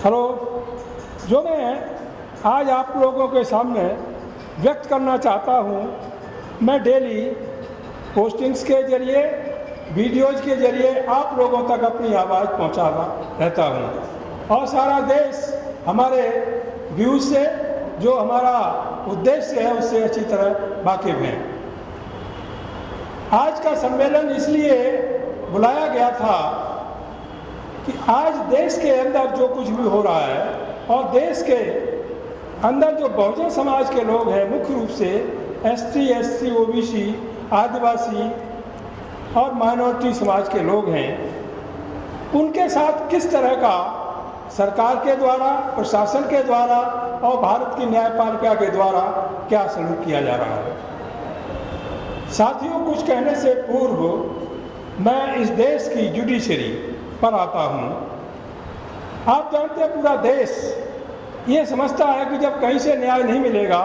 Hello, जो मैं आज आप लोगों के सामने व्यक्त करना चाहता हूँ, मैं डेली पोस्टिंग्स के जरिए, वीडियोज़ के जरिए आप लोगों तक अपनी आवाज़ पहुँचाता रहता हूँ और सारा देश हमारे व्यूज़ से, जो हमारा उद्देश्य है, उससे अच्छी तरह वाकिफ़ हैं। आज का सम्मेलन इसलिए बुलाया गया था कि आज देश के अंदर जो कुछ भी हो रहा है और देश के अंदर जो बहुजन समाज के लोग हैं, मुख्य रूप से एसटी, एससी, ओबीसी, आदिवासी और माइनॉरिटी समाज के लोग हैं, उनके साथ किस तरह का सरकार के द्वारा, प्रशासन के द्वारा और भारत की न्यायपालिका के द्वारा क्या सलूक किया जा रहा है। साथियों, कुछ कहने से पूर्व मैं इस देश की जुडिशरी पर आता हूँ। आप जानते हैं, पूरा देश ये समझता है कि जब कहीं से न्याय नहीं मिलेगा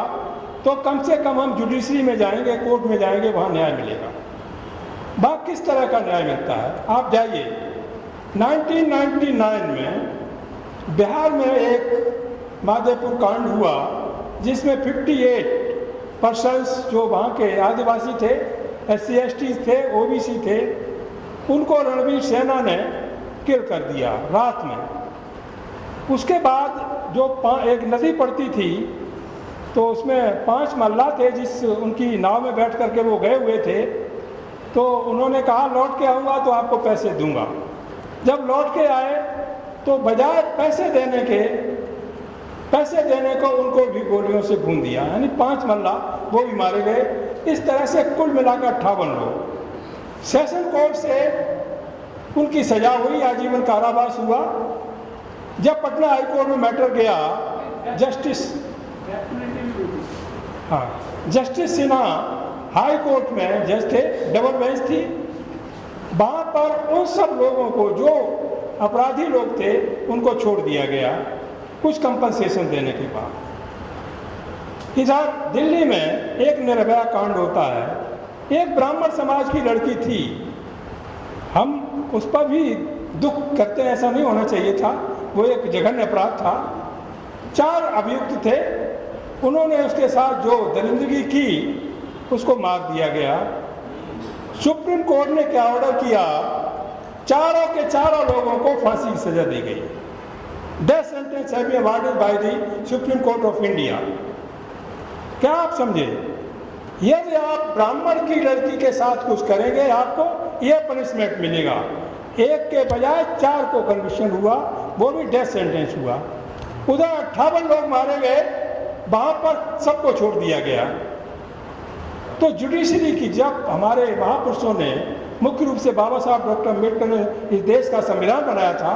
तो कम से कम हम जुडिशरी में जाएंगे, कोर्ट में जाएंगे, वहाँ न्याय मिलेगा। बात किस तरह का न्याय मिलता है, आप जाइए। 1999 में बिहार में एक माधेपुर कांड हुआ जिसमें 58% जो वहाँ के आदिवासी थे, SC ST थे, OBC थे, उनको रणवीर सेना ने किल कर दिया रात में। उसके बाद जो एक नदी पड़ती थी तो उसमें 5 मल्लाह थे, जिस उनकी नाव में बैठ करके वो गए हुए थे, तो उन्होंने कहा लौट के आऊँगा तो आपको पैसे दूंगा। जब लौट के आए तो बजाय पैसे देने को उनको भी गोलियों से भून दिया, यानी 5 मल्लाह वो भी मारे गए। इस तरह से कुल मिलाकर 58 लोग। सेशन कोर्ट से उनकी सजा हुई, आजीवन कारावास हुआ। जब पटना हाईकोर्ट में मैटर गया, जस्टिस सिन्हा हाई कोर्ट में जज थे, डबल बेंच थी। वहाँ पर उन सब लोगों को जो अपराधी लोग थे उनको छोड़ दिया गया कुछ कंपनसेशन देने के बाद। इधर दिल्ली में एक निर्भया कांड होता है। एक ब्राह्मण समाज की लड़की थी, हम उस पर भी दुख करते हैं, ऐसा नहीं होना चाहिए था, वो एक जघन्य अपराध था। 4 अभियुक्त थे, उन्होंने उसके साथ जो दरिंदगी की उसको मार दिया गया। सुप्रीम कोर्ट ने क्या ऑर्डर किया, चारों के चारों लोगों को फांसी की सजा दी गई। Death sentence have been awarded by the supreme court of India. क्या आप समझे, यदि आप ब्राह्मण की लड़की के साथ कुछ करेंगे आपको यह पनिशमेंट मिलेगा। एक के बजाय 4 को कन्विक्शन हुआ, वो भी डेथ सेंटेंस हुआ। उधर 58 लोग मारे गए, वहाँ पर सबको छोड़ दिया गया। तो जुडिशरी की, जब हमारे महापुरुषों ने, मुख्य रूप से बाबा साहब डॉक्टर अम्बेडकर ने इस देश का संविधान बनाया था,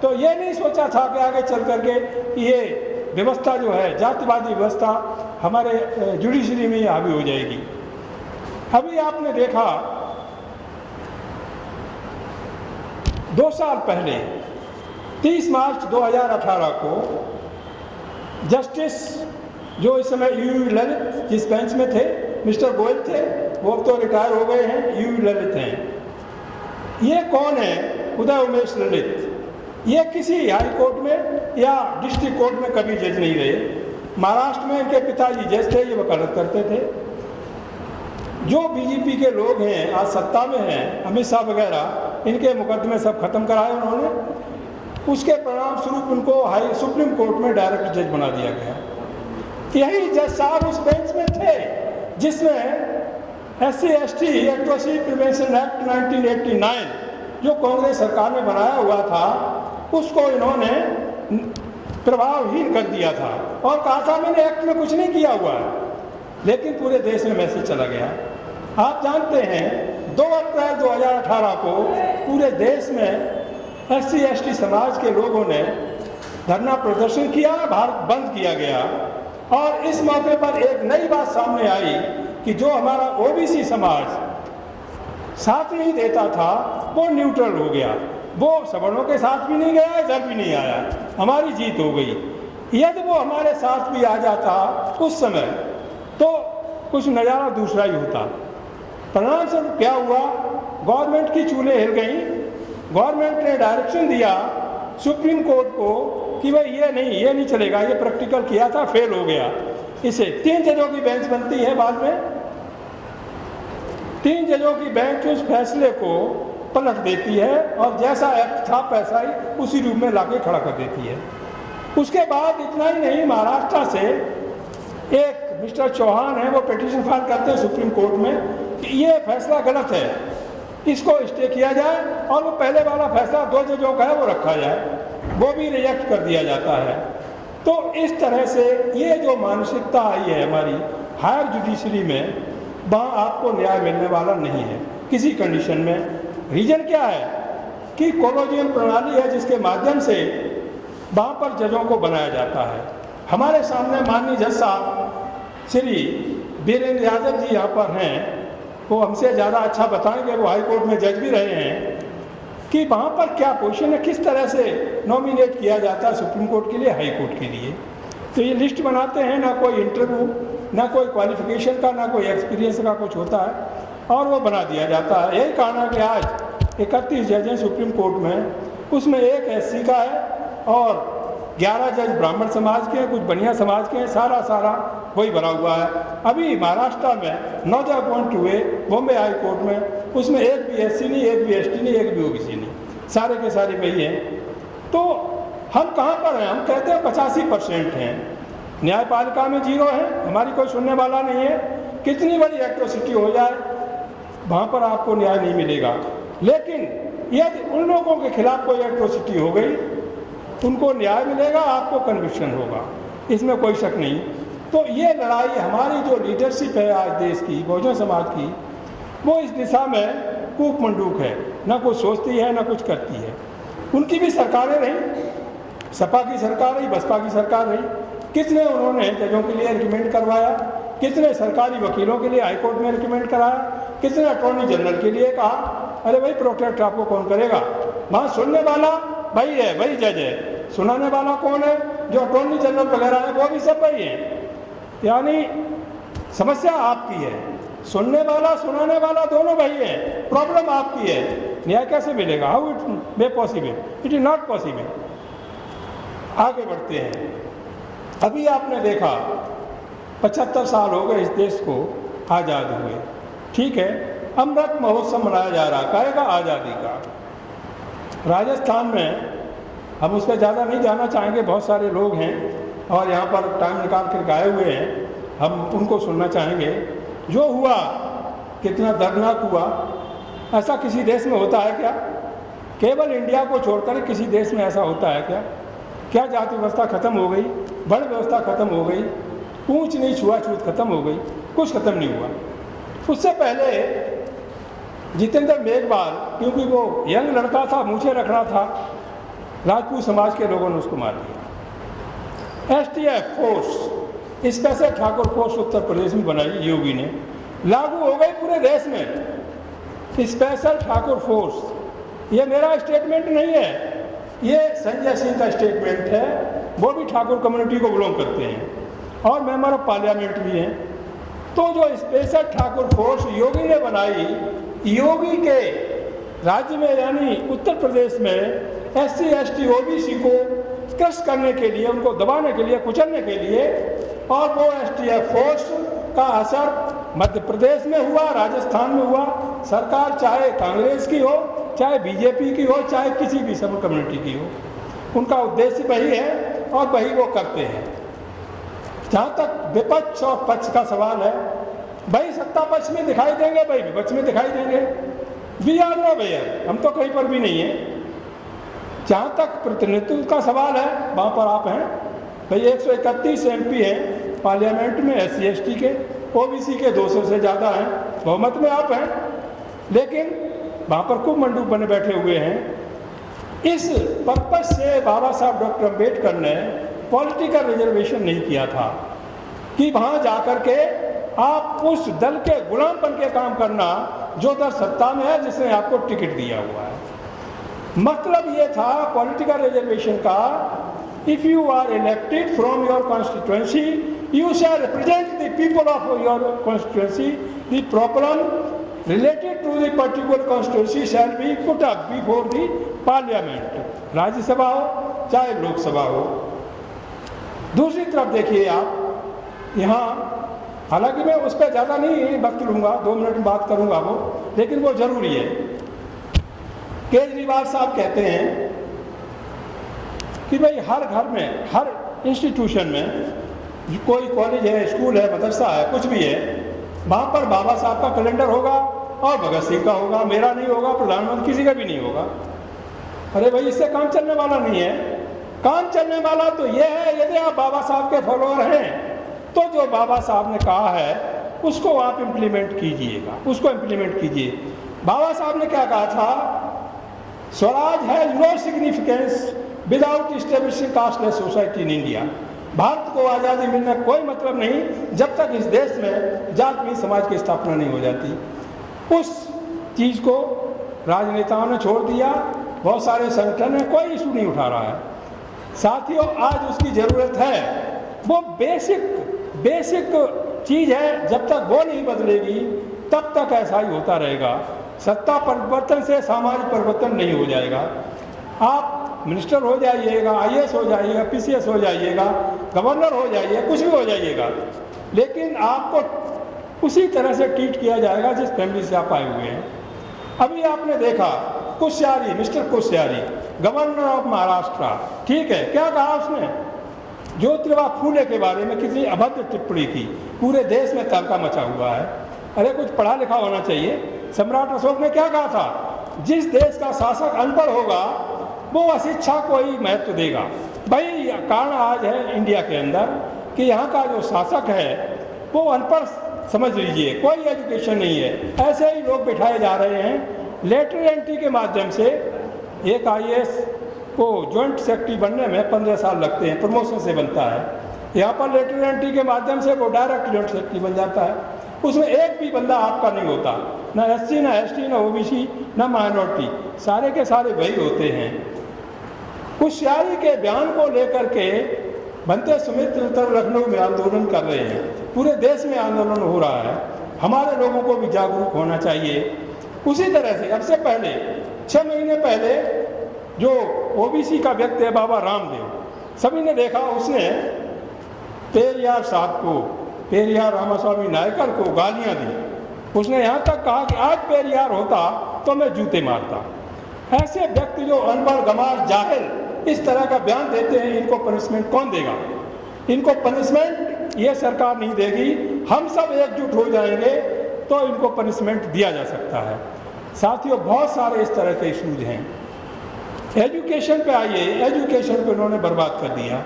तो ये नहीं सोचा था कि आगे चल करके ये व्यवस्था जो है, जातिवादी व्यवस्था, हमारे जुडिशरी में ही हावी हो जाएगी। अभी आपने देखा 2 साल पहले 30 मार्च 2018 को जस्टिस जो इस समय UU ललित जिस बेंच में थे, मिस्टर गोयल थे, वो अब तो रिटायर हो गए हैं, UU ललित हैं। ये कौन है? उदय उमेश ललित। ये किसी हाई कोर्ट में या डिस्ट्रिक्ट कोर्ट में कभी जज नहीं रहे। महाराष्ट्र में इनके पिताजी जज थे, ये वकालत करते थे। जो बीजेपी के लोग हैं, आज सत्ता में हैं, अमित शाह वगैरह, इनके मुकदमे सब खत्म कराए उन्होंने। उसके परिणाम स्वरूप उनको सुप्रीम कोर्ट में डायरेक्ट जज बना दिया गया। यही जज साहब उस बेंच में थे जिसमें SC ST atrocity prevention act 1989 जो कांग्रेस सरकार ने बनाया हुआ था, उसको इन्होंने प्रभावहीन कर दिया था और कहा था मैंने एक्ट में कुछ नहीं किया हुआ है, लेकिन पूरे देश में मैसेज चला गया। आप जानते हैं 2 अप्रैल 2018 को पूरे देश में SC ST समाज के लोगों ने धरना प्रदर्शन किया, भारत बंद किया गया। और इस मौके पर एक नई बात सामने आई कि जो हमारा OBC समाज साथ नहीं देता था वो न्यूट्रल हो गया, वो सवर्णों के साथ भी नहीं गया, इधर भी नहीं आया, हमारी जीत हो गई। यदि वो हमारे साथ भी आ जाता उस समय तो कुछ नज़ारा दूसरा ही होता। परिणाम स्वरूप क्या हुआ, गवर्नमेंट की चूल्हे हिल गई। गवर्नमेंट ने डायरेक्शन दिया सुप्रीम कोर्ट को कि भाई ये नहीं चलेगा, ये प्रैक्टिकल किया था, फेल हो गया, इसे 3 जजों की बेंच बनती है। बाद में 3 जजों की बेंच उस फैसले को पलट देती है और जैसा एक्ट था वैसा ही उसी रूप में लाके खड़ा कर देती है। उसके बाद इतना ही नहीं, महाराष्ट्र से एक मिस्टर चौहान है, वो पिटीशन फाइल करते हैं सुप्रीम कोर्ट में कि ये फैसला गलत है, इसको स्टे किया जाए और वो पहले वाला फैसला 2 जजों का है वो रखा जाए, वो भी रिजेक्ट कर दिया जाता है। तो इस तरह से ये जो मानसिकता आई है हमारी हायर जुडिशरी में, वहाँ आपको न्याय मिलने वाला नहीं है किसी कंडीशन में। रीजन क्या है कि कॉलेजियम प्रणाली है जिसके माध्यम से वहाँ पर जजों को बनाया जाता है। हमारे सामने माननीय जज साहब श्री वीरेंद्र यादव जी यहाँ पर हैं, वो हमसे ज़्यादा अच्छा बताएंगे, वो हाई कोर्ट में जज भी रहे हैं, कि वहाँ पर क्या पोजीशन है, किस तरह से नॉमिनेट किया जाता है सुप्रीम कोर्ट के लिए, हाई कोर्ट के लिए। तो ये लिस्ट बनाते हैं, ना कोई इंटरव्यू, ना कोई क्वालिफिकेशन का, ना कोई एक्सपीरियंस का कुछ होता है और वो बना दिया जाता है। यही कारण है कि आज 31 जज हैं सुप्रीम कोर्ट में, उसमें 1 SC का है और 11 जज ब्राह्मण समाज के हैं, कुछ बनिया समाज के हैं, सारा वही भरा हुआ है। अभी महाराष्ट्र में 9 जज अपॉइंट हुए बॉम्बे हाई कोर्ट में, उसमें 1 भी SC नहीं, 1 भी ST नहीं, 1 भी OBC नहीं, सारे के सारे वही हैं। तो हम कहाँ पर हैं? हम कहते हैं 85% हैं, न्यायपालिका में 0 है, हमारी कोई सुनने वाला नहीं है। कितनी बड़ी एट्रोसिटी हो जाए वहाँ पर आपको न्याय नहीं मिलेगा। लेकिन यदि उन लोगों के खिलाफ कोई एट्रोसिटी हो गई, उनको न्याय मिलेगा, आपको कन्विक्शन होगा, इसमें कोई शक नहीं। तो ये लड़ाई हमारी जो लीडरशिप है आज देश की, बहुजन समाज की, वो इस दिशा में कूप मंडूक है, ना कुछ सोचती है ना कुछ करती है। उनकी भी सरकारें रही, सपा की सरकार रही, बसपा की सरकार रही, कितने उन्होंने जजों के लिए रिकमेंड करवाया, कितने सरकारी वकीलों के लिए हाई कोर्ट में रिकमेंड कराया, कितने अटॉर्नी जनरल के लिए कहा अरे भाई प्रोटेक्ट आपको कौन करेगा, वहाँ सुनने वाला भाई है, वही जज है, सुनाने वाला कौन है, जो अटॉर्नी जनरल वगैरह है वो भी सब वही है। यानी समस्या आपकी है, सुनने वाला सुनाने वाला दोनों वही है, प्रॉब्लम आपकी है, न्याय कैसे मिलेगा? How it may possible? It is not possible. आगे बढ़ते हैं। अभी आपने देखा 75 साल हो गए इस देश को आज़ाद हुए, ठीक है, अमृत महोत्सव मनाया जा रहा, कहेगा आज़ादी का। राजस्थान में हम उस पर ज़्यादा नहीं जाना चाहेंगे, बहुत सारे लोग हैं और यहाँ पर टाइम निकाल कर आए हुए हैं, हम उनको सुनना चाहेंगे। जो हुआ कितना दर्दनाक हुआ, ऐसा किसी देश में होता है क्या? केवल इंडिया को छोड़कर किसी देश में ऐसा होता है क्या? क्या जाति व्यवस्था खत्म हो गई, वर्ण व्यवस्था खत्म हो गई, ऊंच नीच छुआछूत खत्म हो गई? कुछ खत्म नहीं हुआ। उससे पहले जितेंद्र मेघवाल, क्योंकि वो यंग लड़का था, मूछें रखना था, राजपूत समाज के लोगों ने उसको मार दिया। STF force, special Thakur force Uttar Pradesh में बनाई योगी ने, लागू हो गई पूरे देश में स्पेशल ठाकुर फोर्स। ये मेरा स्टेटमेंट नहीं है, ये संजय सिंह का स्टेटमेंट है, वो भी ठाकुर कम्युनिटी को बिलोंग करते हैं और मेंबर ऑफ पार्लियामेंट भी हैं। तो जो स्पेशल ठाकुर फोर्स योगी ने बनाई, योगी के राज्य में यानी उत्तर प्रदेश में SC ST OBC को क्रश करने के लिए, उनको दबाने के लिए, कुचलने के लिए, और वो STF फोर्स का असर मध्य प्रदेश में हुआ, राजस्थान में हुआ। सरकार चाहे कांग्रेस की हो, चाहे BJP की हो, चाहे किसी भी सब कम्युनिटी की हो, उनका उद्देश्य वही है और वही वो करते हैं। जहाँ तक विपक्ष और पक्ष का सवाल है, भाई सत्ता पक्ष में दिखाई देंगे, भाई विपक्ष में दिखाई देंगे, वी आर नो वेयर, हम तो कहीं पर भी नहीं है। जहाँ तक प्रतिनिधित्व का सवाल है, वहाँ पर आप हैं भाई। 131 MP हैं पार्लियामेंट में SC ST के, OBC के 200 से ज़्यादा हैं, बहुमत में आप हैं, लेकिन वहाँ पर खूब मंडूक बने बैठे हुए हैं। इस पर्पज से बाबा साहब डॉक्टर अम्बेडकर ने पॉलिटिकल रिजर्वेशन नहीं किया था कि वहाँ जाकर के आप उस दल के गुलाम बन के काम करना जो दल सत्ता में है, जिसने आपको टिकट दिया हुआ है। मतलब ये था पॉलिटिकल रिजर्वेशन का, if you are elected from your constituency, you shall represent the people of your constituency, the problem related to the particular constituency shall be put up before the parliament। Rajya Sabha हो चाहे लोकसभा हो। दूसरी तरफ देखिए आप, यहाँ हालांकि मैं उस पर ज़्यादा नहीं वक्त लूँगा, 2 मिनट में बात करूँगा वो, लेकिन वो ज़रूरी है। केजरीवाल साहब कहते हैं कि भाई हर घर में, हर इंस्टीट्यूशन में, कोई कॉलेज है, स्कूल है, मदरसा है, कुछ भी है, वहाँ पर बाबा साहब का कैलेंडर होगा और भगत सिंह का होगा, मेरा नहीं होगा, प्रधानमंत्री किसी का भी नहीं होगा। अरे भाई, इससे काम चलने वाला नहीं है। काम चलने वाला तो ये है, यदि आप बाबा साहब के फॉलोअर हैं तो जो बाबा साहब ने कहा है उसको आप इम्प्लीमेंट कीजिएगा, उसको इम्प्लीमेंट कीजिए। बाबा साहब ने क्या कहा था? Swaraj has no significance without establishing casteless society in India. Bharat को आज़ादी मिलने का कोई मतलब नहीं जब तक इस देश में जातिवादी समाज की स्थापना नहीं हो जाती। उस चीज़ को राजनेताओं ने छोड़ दिया, बहुत सारे संगठन है, कोई इशू नहीं उठा रहा है। साथियों, आज उसकी ज़रूरत है। वो बेसिक चीज़ है, जब तक वो नहीं बदलेगी तब तक ऐसा ही होता रहेगा। सत्ता परिवर्तन से सामाजिक परिवर्तन नहीं हो जाएगा। आप मिनिस्टर हो जाइएगा, IAS हो जाइएगा, PCS हो जाइएगा, गवर्नर हो जाइए, कुछ भी हो जाइएगा, लेकिन आपको उसी तरह से ट्रीट किया जाएगा जिस फैमिली से आप आए हुए हैं। अभी आपने देखा Koshyari, mister Koshyari, governor of Maharashtra, ठीक है, क्या कहा उसने? ज्योतिबा फूले के बारे में कितनी अभद्र टिप्पणी की, पूरे देश में तहलका मचा हुआ है। अरे कुछ पढ़ा लिखा होना चाहिए। सम्राट अशोक ने क्या कहा था? जिस देश का शासक अनपढ़ होगा वो अशिक्षा को ही महत्व देगा। भाई, कारण आज है इंडिया के अंदर कि यहाँ का जो शासक है वो अनपढ़ समझ लीजिए, कोई एजुकेशन नहीं है। ऐसे ही लोग बिठाए जा रहे हैं लेटर एंट्री के माध्यम से। एक IAS को जॉइंट सेक्रेटरी बनने में 15 साल लगते हैं, प्रमोशन से बनता है। यहाँ पर लेटर एंट्री के माध्यम से वो डायरेक्ट जॉइंट सेक्रेटरी बन जाता है। उसमें एक भी बंदा आपका नहीं होता, ना SC, ना ST, ना OBC, ना माइनॉरिटी, सारे के सारे वही होते हैं। कोश्यारी के बयान को लेकर के बनते सुमित्र उत्तर लखनऊ में आंदोलन कर रहे हैं, पूरे देश में आंदोलन हो रहा है। हमारे लोगों को भी जागरूक होना चाहिए। उसी तरह से अब से पहले 6 महीने पहले जो OBC का व्यक्ति है बाबा रामदेव, सभी ने देखा, उसने पेरियार साहब को, पेरियार रामास्वामी नायकर को गालियां दी। उसने यहाँ तक कहा कि आज पेरियार होता तो मैं जूते मारता। ऐसे व्यक्ति जो अनपढ़, गंवार, जाहिल इस तरह का बयान देते हैं, इनको पनिशमेंट कौन देगा? इनको पनिशमेंट ये सरकार नहीं देगी, हम सब एकजुट हो जाएंगे तो इनको पनिशमेंट दिया जा सकता है। साथियों, बहुत सारे इस तरह के इशूज हैं। एजुकेशन पे आइए, एजुकेशन को इन्होंने बर्बाद कर दिया।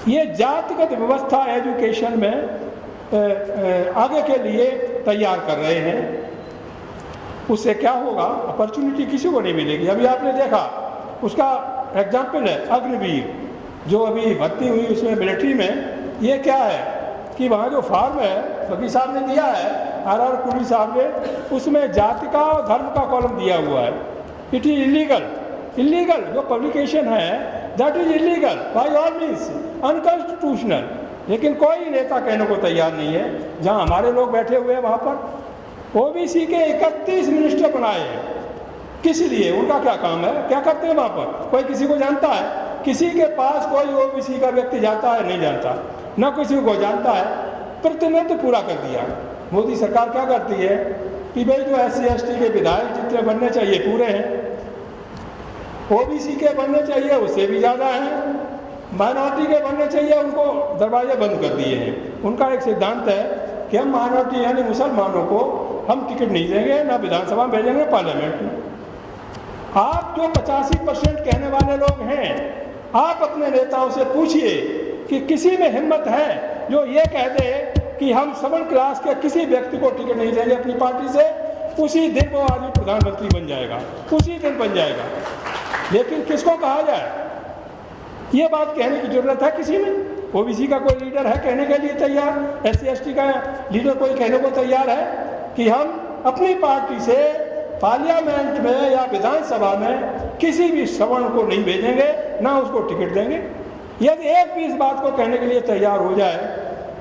ये जातिगत व्यवस्था एजुकेशन में आगे के लिए तैयार कर रहे हैं। उससे क्या होगा? अपॉर्चुनिटी किसी को नहीं मिलेगी। अभी आपने देखा, उसका एग्जाम्पल है अग्निवीर, जो अभी भर्ती हुई उसमें मिलिट्री में। ये क्या है कि वहाँ जो फॉर्म है वकील साहब ने दिया है, RR पुलिस साहब ने, उसमें जाति का और धर्म का कॉलम दिया हुआ है। इट इज इलीगल जो पब्लिकेशन है, that is illegal by all means, unconstitutional. लेकिन कोई नेता कहने को तैयार नहीं है। जहाँ हमारे लोग बैठे हुए हैं वहाँ पर OBC के 31 मिनिस्टर बनाए हैं। किस लिए? उनका क्या काम है? क्या करते हैं वहाँ पर? कोई किसी को जानता है? किसी के पास कोई OBC का व्यक्ति जाता है? नहीं जानता, न किसी को जानता है। प्रतिनिधित्व पूरा कर दिया। मोदी सरकार क्या करती है कि भाई जो SC ST के विधायक जितने बनने चाहिए पूरे हैं, OBC के बनने चाहिए उससे भी ज़्यादा हैं, माइनॉरिटी के बनने चाहिए उनको दरवाजे बंद कर दिए हैं। उनका एक सिद्धांत है कि हम माइनॉरिटी यानी मुसलमानों को हम टिकट नहीं देंगे, ना विधानसभा में भेजेंगे, पार्लियामेंट में। आप जो 85% कहने वाले लोग हैं, आप अपने नेताओं से पूछिए कि किसी में हिम्मत है जो ये कह दे कि हम 7th क्लास के किसी व्यक्ति को टिकट नहीं देंगे अपनी पार्टी से, उसी दिन वो आदमी प्रधानमंत्री बन जाएगा, उसी दिन बन जाएगा। लेकिन किसको कहा जाए? ये बात कहने की जरूरत है किसी में? OBC का कोई लीडर है कहने के लिए तैयार? SC ST का लीडर कोई कहने को तैयार है कि हम अपनी पार्टी से पार्लियामेंट में या विधानसभा में किसी भी सवर्ण को नहीं भेजेंगे, ना उसको टिकट देंगे? यदि एक भी इस बात को कहने के लिए तैयार हो जाए,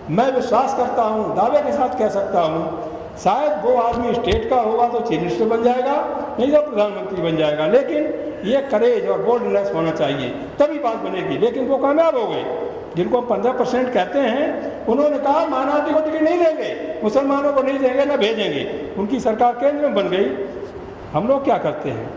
मैं विश्वास करता हूँ, दावे के साथ कह सकता हूँ शायद वो आदमी स्टेट का होगा तो चीफ मिनिस्टर बन जाएगा, नहीं तो प्रधानमंत्री बन जाएगा। लेकिन ये करेज और बोल्डनेस होना चाहिए, तभी बात बनेगी। लेकिन वो कामयाब हो गए। जिनको हम 15% कहते हैं, उन्होंने कहा माइनॉरिटी को टिकट नहीं देंगे, मुसलमानों को नहीं देंगे, ना भेजेंगे। उनकी सरकार केंद्र में बन गई। हम लोग क्या करते हैं?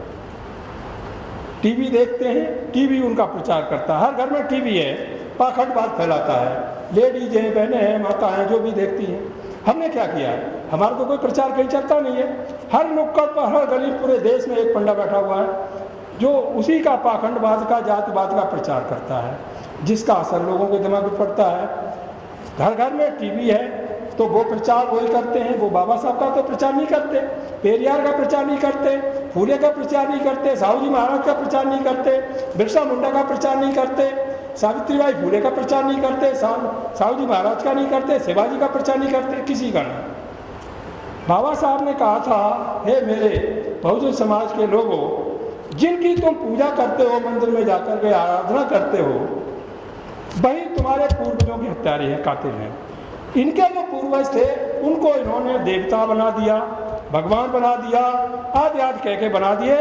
टीवी देखते हैं, टीवी उनका प्रचार करता है। हर घर में टीवी है, पाखंडवाद फैलाता है। लेडीज हैं, बहनें हैं, माता हैं, जो भी देखती हैं। हमने क्या किया है? हमारा तो कोई प्रचार कहीं चलता नहीं है। हर नुक्कड़ पर, हर गली, पूरे देश में एक पंडा बैठा हुआ है जो उसी का पाखंडवाद का, जातिवाद का प्रचार करता है, जिसका असर लोगों के दिमाग में पड़ता है। घर घर में टीवी है तो वो प्रचार वही करते हैं। वो बाबा साहब का तो प्रचार नहीं करते, पेरियार का प्रचार नहीं करते, फूले का प्रचार नहीं करते, साहू जी महाराज का प्रचार नहीं करते, बिरसा मुंडा का प्रचार नहीं करते, सावित्रीबाई फूले का प्रचार नहीं करते, साहू जी महाराज का नहीं करते, शिवाजी का प्रचार नहीं करते, किसी का नहीं। बाबा साहब ने कहा था, हे मेरे बहुजन समाज के लोगों, जिनकी तुम पूजा करते हो, मंदिर में जाकर के आराधना करते हो, वही तुम्हारे पूर्वजों के हत्यारे हैं, कातिल हैं। इनके जो पूर्वज थे उनको इन्होंने देवता बना दिया, भगवान बना दिया, आदि आदि कह के बना दिए।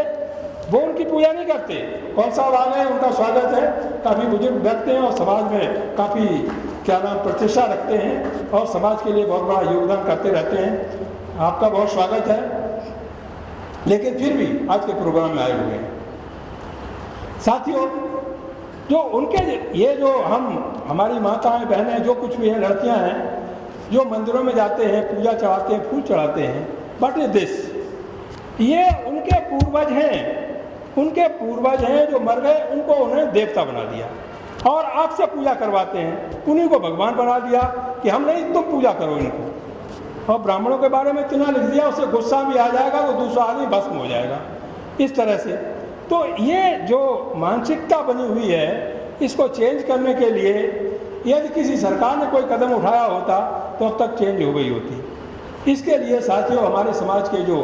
वो उनकी पूजा नहीं करते। कौन साहब आ गए, उनका स्वागत है। काफ़ी बुजुर्ग व्यक्ति हैं और समाज में काफ़ी प्रतिष्ठा रखते हैं और समाज के लिए बहुत बड़ा योगदान करते रहते हैं। आपका बहुत स्वागत है। लेकिन फिर भी आज के प्रोग्राम में आए हुए हैं साथियों, जो उनके ये जो हमारी माताएं, बहनें, जो कुछ भी हैं, लड़कियां हैं, जो मंदिरों में जाते हैं, पूजा चढ़ाते हैं, फूल चढ़ाते हैं, बट दिस, ये उनके पूर्वज हैं। उनके पूर्वज हैं जो मर गए, उनको उन्हें देवता बना दिया और आपसे पूजा करवाते हैं। उन्हीं को भगवान बना दिया कि हम नहीं, तुम पूजा करो इनको। और ब्राह्मणों के बारे में इतना लिख दिया, उससे गुस्सा भी आ जाएगा तो दूसरा आदमी भस्म हो जाएगा। इस तरह से तो ये जो मानसिकता बनी हुई है, इसको चेंज करने के लिए यदि किसी सरकार ने कोई कदम उठाया होता तो अब तक चेंज हो गई होती। इसके लिए साथियों, हमारे समाज के जो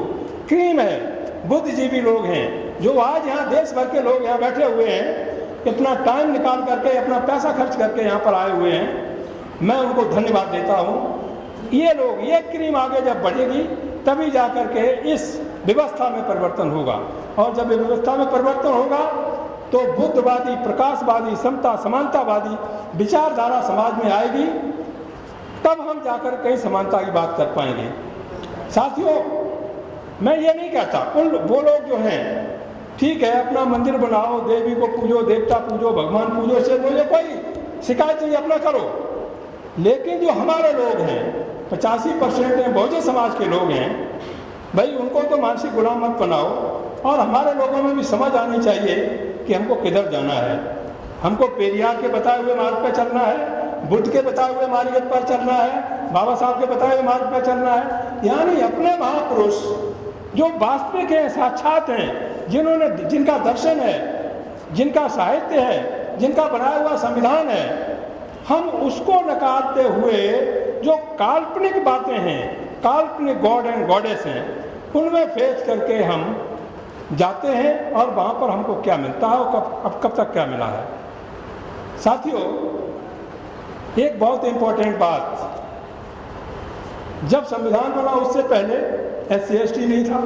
क्रीम है, बुद्धिजीवी लोग हैं, जो आज यहाँ देश भर के लोग यहाँ बैठे हुए हैं, इतना टाइम निकाल करके, अपना पैसा खर्च करके यहाँ पर आए हुए हैं, मैं उनको धन्यवाद देता हूँ। ये लोग, ये क्रीम आगे जब बढ़ेगी तभी जा कर के इस व्यवस्था में परिवर्तन होगा। और जब व्यवस्था में परिवर्तन होगा तो बुद्धवादी, प्रकाशवादी, समता समानतावादी विचारधारा समाज में आएगी, तब हम जाकर कहीं समानता की बात कर पाएंगे। साथियों, मैं ये नहीं कहता वो लोग जो हैं, ठीक है, अपना मंदिर बनाओ, देवी को पूजो, देवता पूजो, भगवान पूजो, इससे मुझे कोई शिकायत नहीं, अपना करो। लेकिन जो हमारे लोग हैं, 85% हैं, बहुजन समाज के लोग हैं, भाई उनको तो मानसिक गुलाम मत बनाओ। और हमारे लोगों में भी समझ आनी चाहिए कि हमको किधर जाना है। हमको पेरियार के बताए हुए मार्ग पर चलना है, बुद्ध के बताए हुए मार्ग पर चलना है, बाबा साहब के बताए हुए मार्ग पर चलना है। यानी अपने महापुरुष जो वास्तविक हैं, साक्षात हैं, जिनका दर्शन है, जिनका साहित्य है, जिनका बनाया हुआ संविधान है, हम उसको नकारते हुए जो काल्पनिक बातें हैं, काल्पनिक गॉड एंड गॉडेस हैं, उनमें फेस करके हम जाते हैं और वहाँ पर हमको क्या मिलता है और कब तक क्या मिला है। साथियों, एक बहुत इम्पोर्टेंट बात, जब संविधान बना उससे पहले SC/ST नहीं था,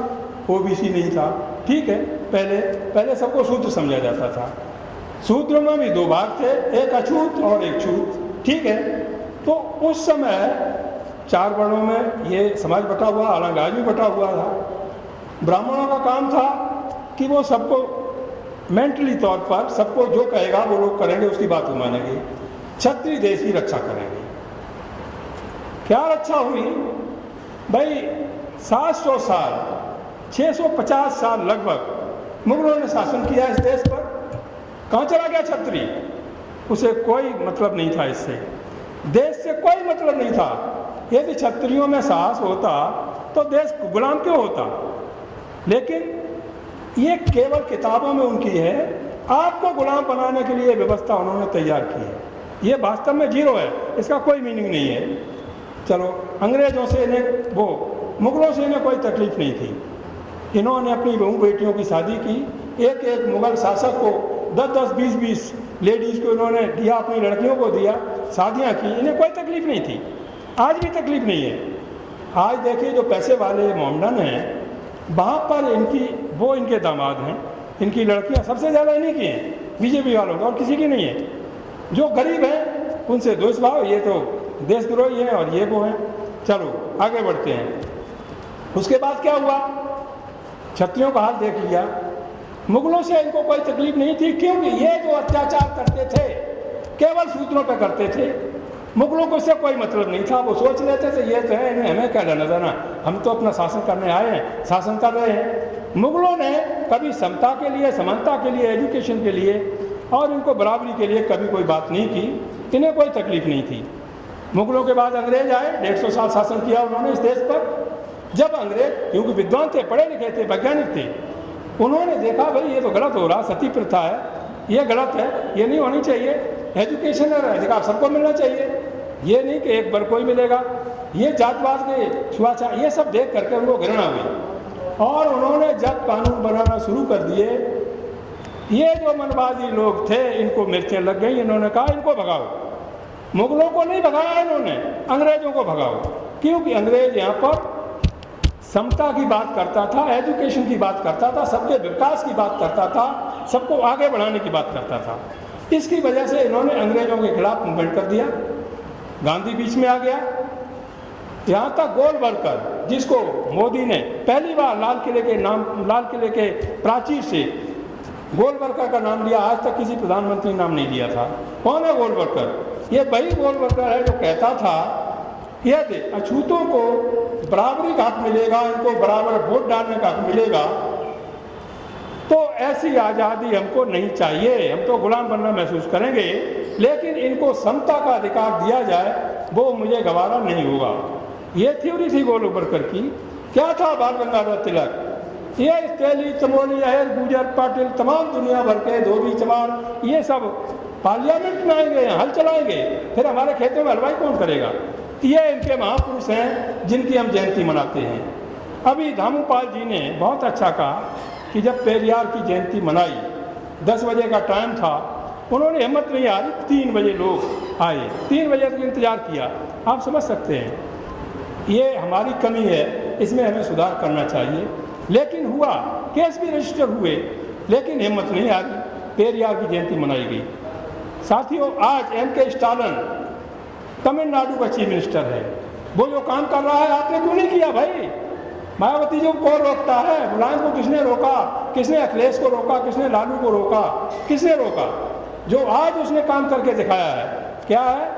OBC नहीं था, ठीक है, पहले सबको शूद्र समझा जाता था। शूद्र में भी 2 भाग थे, एक अछूत और एक छूत, ठीक है। तो उस समय 4 वर्णों में ये समाज बटा हुआ, हालांकि आज भी बटा हुआ था। ब्राह्मणों का काम था कि वो सबको मेंटली तौर पर, सबको जो कहेगा वो लोग करेंगे, उसकी बात को मानेंगे। क्षत्रिय देश की रक्षा करेंगे। क्या रक्षा हुई भाई? 700 साल, 650 साल लगभग मुगलों ने शासन किया इस देश पर। कहाँ चला गया क्षत्रिय? उसे कोई मतलब नहीं था, इससे देश से कोई मतलब नहीं था। यदि क्षत्रियों में साहस होता तो देश गुलाम क्यों होता? लेकिन ये केवल किताबों में उनकी है। आपको गुलाम बनाने के लिए व्यवस्था उन्होंने तैयार की है। ये वास्तव में जीरो है, इसका कोई मीनिंग नहीं है। चलो, अंग्रेज़ों से इन्हें, वो मुगलों से इन्हें कोई तकलीफ नहीं थी। इन्होंने अपनी बहू बेटियों की शादी की। एक एक मुगल शासक को 10-10, 20-20 लेडीज़ को इन्होंने दिया, अपनी लड़कियों को दिया, शादियाँ की। इन्हें कोई तकलीफ नहीं थी, आज भी तकलीफ नहीं है। आज देखिए जो पैसे वाले मोहम्मदन हैं, वहाँ पर वो इनके दामाद हैं, इनकी लड़कियाँ सबसे ज़्यादा इन्हीं की हैं, बीजेपी वालों का, और किसी की नहीं है। जो गरीब हैं उनसे दुष्भाव, ये तो देशद्रोही हैं और ये वो हैं। चलो आगे बढ़ते हैं। उसके बाद क्या हुआ, क्षत्रियों का हाल देख लिया। मुगलों से इनको कोई तकलीफ नहीं थी, क्योंकि ये जो अत्याचार करते थे केवल शूद्रों पर करते थे। मुगलों को इससे कोई मतलब नहीं था। वो सोच लेते थे ये तो है, इन्हें हमें क्या लेना देना, हम तो अपना शासन करने आए हैं, शासन कर रहे हैं। मुगलों ने कभी समता के लिए, समानता के लिए, एजुकेशन के लिए और इनको बराबरी के लिए कभी कोई बात नहीं की। इन्हें कोई तकलीफ नहीं थी। मुगलों के बाद अंग्रेज आए, 150 साल शासन किया उन्होंने इस देश पर। जब अंग्रेज, क्योंकि विद्वान थे, पढ़े लिखे थे, वैज्ञानिक थे, उन्होंने देखा भाई ये तो गलत हो रहा, सती प्रथा है, ये गलत है, ये नहीं होनी चाहिए, एजुकेशन और अधिकार सबको मिलना चाहिए, ये नहीं कि एक बार कोई मिलेगा, ये जातवाद के छुआछात, ये सब देख करके उनको घृणा हुई। और उन्होंने जब कानून बनाना शुरू कर दिए, ये जो मनवादी लोग थे इनको मिर्चें लग गई। इन्होंने कहा इनको भगाओ। मुगलों को नहीं भगाया इन्होंने, अंग्रेजों को भगाओ, क्योंकि अंग्रेज यहाँ पर समता की बात करता था, एजुकेशन की बात करता था, सबके विकास की बात करता था, सबको आगे बढ़ाने की बात करता था। इसकी वजह से इन्होंने अंग्रेजों के खिलाफ मूवमेंट कर दिया। गांधी बीच में आ गया। यहाँ तक गोलवलकर, जिसको मोदी ने पहली बार लाल किले के प्राचीर से गोलवलकर का नाम लिया, आज तक किसी प्रधानमंत्री नाम नहीं लिया था। कौन है गोलवलकर? ये वही गोलवलकर है जो कहता था यदि अछूतों को बराबरी का हक मिलेगा, इनको बराबर वोट डालने का हक मिलेगा, तो ऐसी आज़ादी हमको नहीं चाहिए, हम तो गुलाम बनना महसूस करेंगे, लेकिन इनको समता का अधिकार दिया जाए वो मुझे गवारा नहीं होगा। ये थ्योरी थी गोलवलकर की। क्या था बाल गंगाधर तिलक? ये तेली, चमोली, अहिर, गुजर, पाटिल, तमाम दुनिया भर के धोबी, चमार, ये सब पार्लियामेंट में आएंगे, हल चलाएंगे, फिर हमारे खेतों में हलवाई कौन करेगा? ये इनके महापुरुष हैं जिनकी हम जयंती मनाते हैं। अभी धामूपाल जी ने बहुत अच्छा कहा कि जब पेरियार की जयंती मनाई, 10 बजे का टाइम था, उन्होंने हिम्मत नहीं हारी, 3 बजे लोग आए, 3 बजे तक इंतज़ार किया। आप समझ सकते हैं ये हमारी कमी है, इसमें हमें सुधार करना चाहिए। लेकिन हुआ, केस भी रजिस्टर हुए, लेकिन हिम्मत नहीं हारी, पेरियार की जयंती मनाई गई। साथियों, आज M.K. स्टालिन तमिलनाडु का चीफ मिनिस्टर है। वो जो काम कर रहा है आपने क्यों नहीं किया भाई? मायावती जो कौन रोकता है? मुलायम को किसने रोका? किसने अखिलेश को रोका? किसने लालू को रोका? किसने रोका? जो आज उसने काम करके दिखाया है क्या है?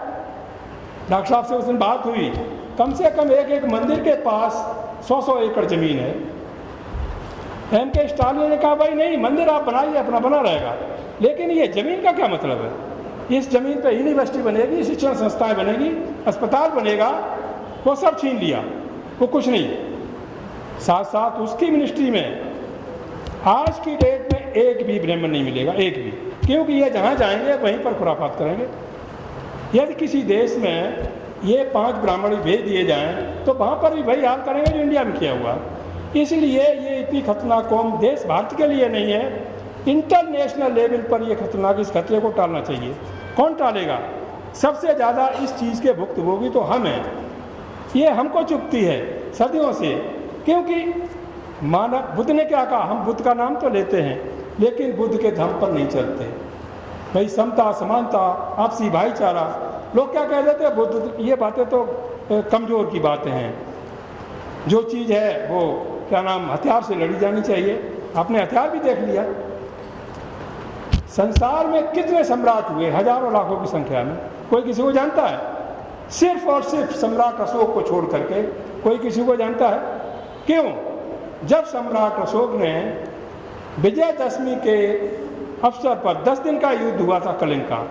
डॉक्टर साहब से उस दिन बात हुई, कम से कम एक मंदिर के पास 100 एकड़ ज़मीन है। M.K. स्टालिन ने कहा भाई नहीं, मंदिर आप बनाइए, अपना बना रहेगा, लेकिन ये ज़मीन का क्या मतलब है? इस ज़मीन पे यूनिवर्सिटी बनेगी, शिक्षण संस्थाएं बनेगी, अस्पताल बनेगा, वो सब छीन लिया, वो कुछ नहीं। साथ साथ उसकी मिनिस्ट्री में आज की डेट में एक भी ब्राह्मण नहीं मिलेगा, एक भी, क्योंकि ये जहाँ जाएंगे वहीं पर खुराफात करेंगे। यदि किसी देश में ये 5 ब्राह्मण भेज दिए जाएं तो वहाँ पर भी वही हाल करेंगे जो इंडिया में किया हुआ। इसलिए ये इतनी खतरनाक कौम देश भारत के लिए नहीं है, इंटरनेशनल लेवल पर ये खतरनाक, इस खतरे को टालना चाहिए। कौन टालेगा? सबसे ज़्यादा इस चीज़ के भुक्तभोगी तो हम हैं। ये हमको चुभती है सदियों से, क्योंकि मानव बुद्ध ने क्या कहा? हम बुद्ध का नाम तो लेते हैं, लेकिन बुद्ध के धर्म पर नहीं चलते। भाई समता, समानता, आपसी भाईचारा, लोग क्या कह देते हैं? बुद्ध, ये बातें तो कमज़ोर की बातें हैं। जो चीज़ है वो क्या नाम, हथियार से लड़ी जानी चाहिए। आपने हथियार भी देख लिया। संसार में कितने सम्राट हुए? हजारों लाखों की संख्या में। कोई किसी को जानता है? सिर्फ और सिर्फ सम्राट अशोक को छोड़ करके कोई किसी को जानता है? क्यों? जब सम्राट अशोक ने विजयदशमी के अवसर पर 10 दिन का युद्ध हुआ था कलिंग का,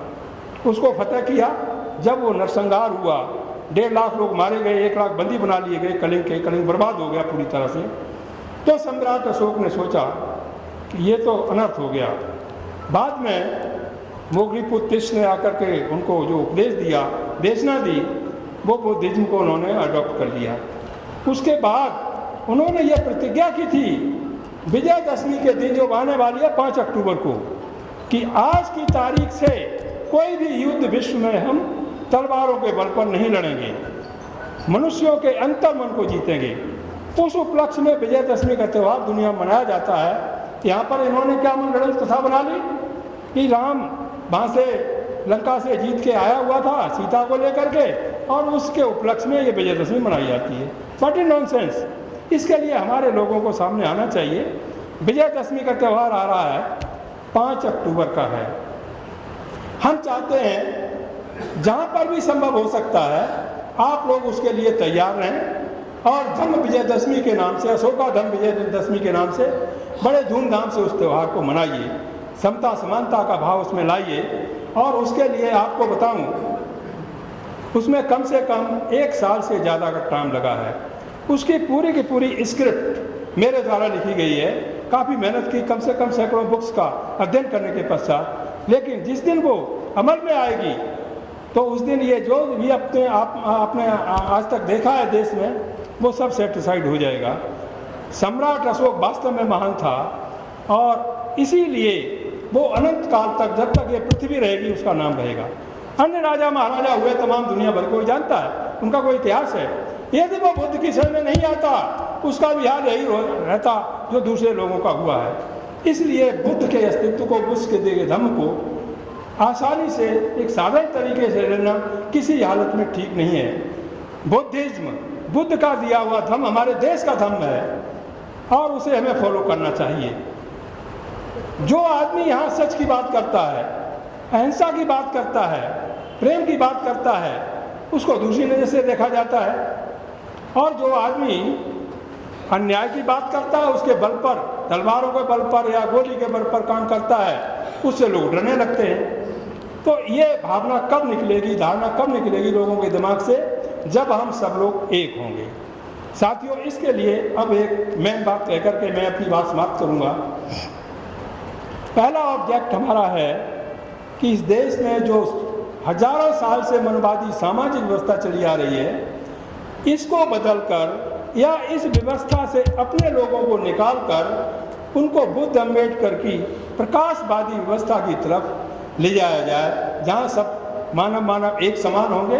उसको फतेह किया। जब वो नरसंहार हुआ, 1.5 लाख लोग मारे गए, 1 लाख बंदी बना लिए गए कलिंग के, कलिंग बर्बाद हो गया पूरी तरह से। तो सम्राट अशोक ने सोचा कि ये तो अनर्थ हो गया। बाद में मोगलीपुत्र ने आकर के उनको जो उपदेश दिया, देशना दी, वो बुद्धिज्म को उन्होंने अडॉप्ट कर लिया। उसके बाद उन्होंने ये प्रतिज्ञा की थी विजयदशमी के दिन जो आने वाली है 5 अक्टूबर को, कि आज की तारीख से कोई भी युद्ध विश्व में हम तलवारों के बल पर नहीं लड़ेंगे। मनुष्यों के अंतर्मन को जीतेंगे। उस उपलक्ष्य में विजयदशमी का त्यौहार दुनिया में मनाया जाता है। यहाँ पर इन्होंने क्या मनगढ़ंत कथा बना ली कि राम वहाँ से लंका से जीत के आया हुआ था सीता को लेकर के, और उसके उपलक्ष्य में ये विजयदशमी मनाई जाती है। What is nonsense. इसके लिए हमारे लोगों को सामने आना चाहिए। विजयदशमी का त्यौहार आ रहा है, 5 अक्टूबर का है। हम चाहते हैं जहाँ पर भी संभव हो सकता है आप लोग उसके लिए तैयार रहें और धम्म विजयदशमी के नाम से, अशोका धम्म विजयदशमी के नाम से बड़े धूमधाम से उस त्यौहार को मनाइए। समता समानता का भाव उसमें लाइए। और उसके लिए आपको बताऊं, उसमें कम से कम 1 साल से ज़्यादा का टाइम लगा है। उसकी पूरी की पूरी स्क्रिप्ट मेरे द्वारा लिखी गई है। काफ़ी मेहनत की, कम से कम सैकड़ों बुक्स का अध्ययन करने के पश्चात। लेकिन जिस दिन वो अमल में आएगी तो उस दिन ये जो भी आपने आज तक देखा है देश में, वो सब सेटिस्फाइड हो जाएगा। सम्राट अशोक वास्तव में महान था और इसीलिए वो अनंत काल तक, जब तक ये पृथ्वी रहेगी, उसका नाम रहेगा। अन्य राजा महाराजा हुए तमाम दुनिया भर को जानता है, उनका कोई इतिहास है। यदि वो बुद्ध की शरण में नहीं आता, उसका भी हाल यही रहता जो दूसरे लोगों का हुआ है। इसलिए बुद्ध के अस्तित्व को, बुद्ध के दिए धम्म को आसानी से एक साधारण तरीके से लेना किसी हालत में ठीक नहीं है। बुद्धिज्म, बुद्ध का दिया हुआ धम्म हमारे देश का धम्म है और उसे हमें फॉलो करना चाहिए। जो आदमी यहाँ सच की बात करता है, अहिंसा की बात करता है, प्रेम की बात करता है, उसको दूसरी नज़र से देखा जाता है। और जो आदमी अन्याय की बात करता है, उसके बल पर, तलवारों के बल पर या गोली के बल पर काम करता है, उससे लोग डरने लगते हैं। तो ये भावना कब निकलेगी, धारणा कब निकलेगी लोगों के दिमाग से, जब हम सब लोग एक होंगे। साथियों, इसके लिए अब एक मेन बात कह करके मैं अपनी बात समाप्त करूँगा। पहला ऑब्जेक्ट हमारा है कि इस देश में जो हजारों साल से मनवादी सामाजिक व्यवस्था चली आ रही है, इसको बदलकर या इस व्यवस्था से अपने लोगों को निकालकर उनको बुद्ध अम्बेडकर की प्रकाशवादी व्यवस्था की तरफ ले जाया जाए, जहाँ सब मानव एक समान होंगे,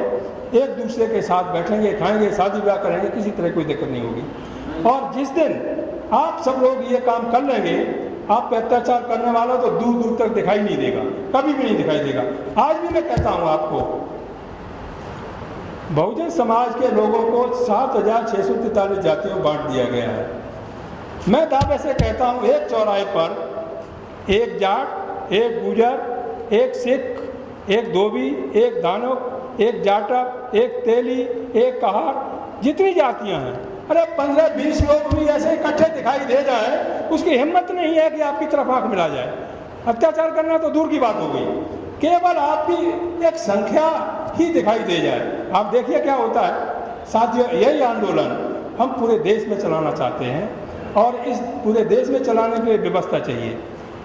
एक दूसरे के साथ बैठेंगे, खाएंगे, शादी ब्याह करेंगे, किसी तरह कोई दिक्कत नहीं होगी। और जिस दिन आप सब लोग ये काम कर लेंगे, आप पे अत्याचार करने वाला तो दूर दूर तक दिखाई नहीं देगा, कभी भी नहीं दिखाई देगा। आज भी मैं कहता हूँ आपको, बहुजन समाज के लोगों को 7,643 जातियों बांट दिया गया है। मैं दावे से कहता हूँ, एक चौराहे पर एक जाट, एक गुजर, एक सिख, एक धोबी, एक दानव, एक जाटव, एक तेली, एक कहार, जितनी जातियाँ हैं, अरे 15-20 लोग भी ऐसे इकट्ठे दिखाई दे जाए, उसकी हिम्मत नहीं है कि आपकी तरफ आंख मिला जाए। अत्याचार करना तो दूर की बात हो गई, केवल आपकी एक संख्या ही दिखाई दे जाए। आप देखिए क्या होता है। साथियों, यही आंदोलन हम पूरे देश में चलाना चाहते हैं और इस पूरे देश में चलाने के लिए व्यवस्था चाहिए।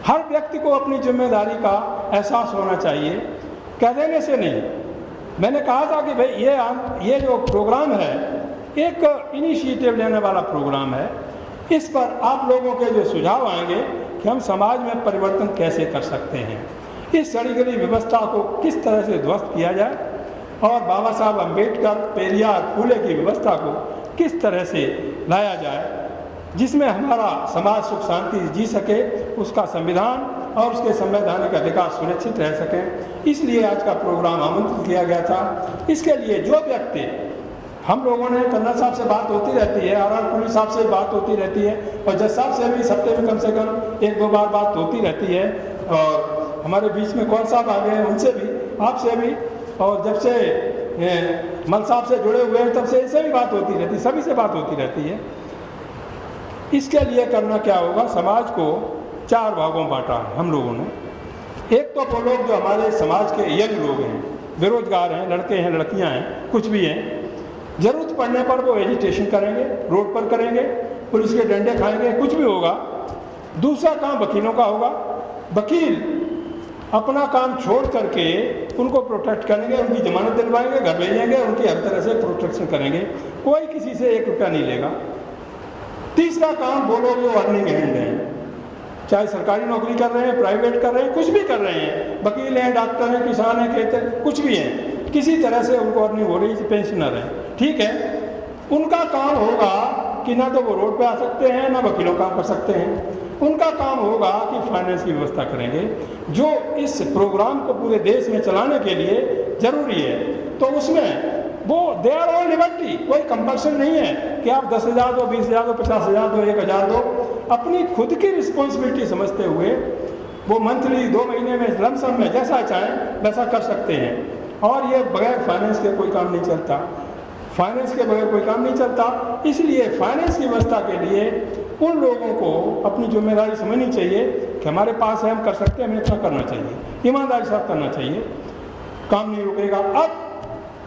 हर व्यक्ति को अपनी जिम्मेदारी का एहसास होना चाहिए, कह देने से नहीं। मैंने कहा था कि भाई ये जो प्रोग्राम है एक इनिशिएटिव लेने वाला प्रोग्राम है। इस पर आप लोगों के जो सुझाव आएंगे कि हम समाज में परिवर्तन कैसे कर सकते हैं, इस सड़ी गली व्यवस्था को किस तरह से ध्वस्त किया जाए और बाबा साहब अम्बेडकर, पेरियार, फूले की व्यवस्था को किस तरह से लाया जाए, जिसमें हमारा समाज सुख शांति जी सके, उसका संविधान और उसके संवैधानिक अधिकार सुरक्षित रह सकें। इसलिए आज का प्रोग्राम आमंत्रित किया गया था। इसके लिए जो व्यक्ति, हम लोगों ने कर्नल साहब से बात होती रहती है, आर पुलिस साहब से बात होती रहती है और जज साहब से भी हफ्ते में कम से कम 1-2 बार बात होती रहती है, और हमारे बीच में कौन साहब आ गए हैं, उनसे भी, आपसे भी, और जब से मल साहब से जुड़े हुए हैं तब से इनसे भी बात होती रहती है, सभी से बात होती रहती है। इसके लिए करना क्या होगा, समाज को 4 भागों में बांटा है हम लोगों ने। एक तो वो लोग जो हमारे समाज के यंग लोग हैं, बेरोजगार हैं, लड़के हैं, लड़कियां हैं, कुछ भी हैं, जरूरत पड़ने पर वो एजिटेशन करेंगे, रोड पर करेंगे, पुलिस के डंडे खाएंगे, कुछ भी होगा। दूसरा काम वकीलों का होगा। वकील अपना काम छोड़ करके उनको प्रोटेक्ट करेंगे, उनकी जमानत दिलवाएंगे, घर भेजेंगे, उनकी हर तरह से प्रोटेक्शन करेंगे, कोई किसी से 1 रुपया नहीं लेगा। तीसरा काम वो लोग जो अर्निंग हैंड हैं, चाहे सरकारी नौकरी कर रहे हैं, प्राइवेट कर रहे हैं, कुछ भी कर रहे हैं, वकील हैं, डॉक्टर हैं, किसान हैं, खेत हैं, कुछ भी हैं, किसी तरह से उनको अर्निंग हो रही है, पेंशनर हैं, ठीक है। उनका काम होगा कि ना तो वो रोड पे आ सकते हैं, ना वकीलों काम कर सकते हैं। उनका काम होगा कि फाइनेंस की व्यवस्था करेंगे, जो इस प्रोग्राम को पूरे देश में चलाने के लिए ज़रूरी है। तो उसमें वो दे आर ऑल लिबर्टी, कोई कंपल्सन नहीं है कि आप 10,000 दो, 20,000 दो, 50,000 दो, 1,000 दो। अपनी खुद की रिस्पॉन्सिबिलिटी समझते हुए वो मंथली, 2 महीने में, लमसम में जैसा चाहें वैसा कर सकते हैं। और ये बगैर फाइनेंस के कोई काम नहीं चलता, फाइनेंस के बगैर कोई काम नहीं चलता। इसलिए फाइनेंस की व्यवस्था के लिए उन लोगों को अपनी जिम्मेदारी समझनी चाहिए कि हमारे पास है, हम कर सकते हैं, हमें इतना करना चाहिए, ईमानदारी से करना चाहिए, काम नहीं रुकेगा। अब